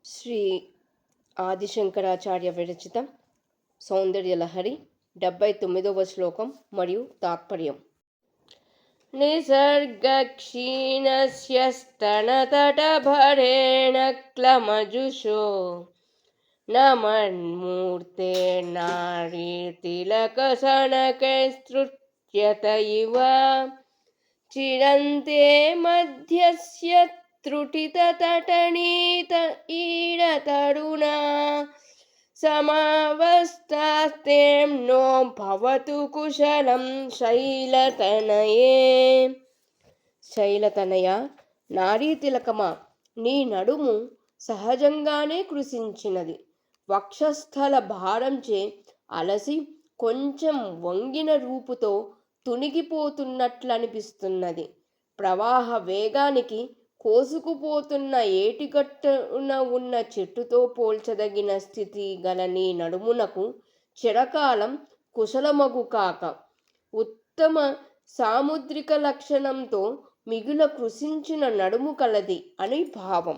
శ్రీ ఆదిశంకరాచార్య విరచితం సౌందర్యలహరి 79వ శ్లోకం మరియు తాత్పర్యం. నిసర్గక్షీణస్య స్తనతటభరేణ క్లమజుషో నమన్మూర్తేర్నారీతిలకసనకైస్తృత్యత ఇవ చిరంతే మధ్యస్య త్రుటితటనీత ఈడతరుణా సమావస్థాస్తేం నో భవతు కుశలం శైలతనయే. శైలతనయ, నారీ తిలకమా, నీ నడుము సహజంగానే కృశించినది. వక్షస్థల భారంచే అలసి కొంచెం వంగిన రూపుతో తునిగిపోతున్నట్లనిపిస్తున్నది. ప్రవాహ వేగానికి కోసుకుపోతున్న ఏటిగట్టున ఉన్న చెట్టుతో పోల్చదగిన స్థితి గల నీ నడుమునకు చిరకాలం కుశలమగు కాక ఉత్తమ సాముద్రిక లక్షణంతో మిగుల కృశించిన నడుము కలది అని భావం.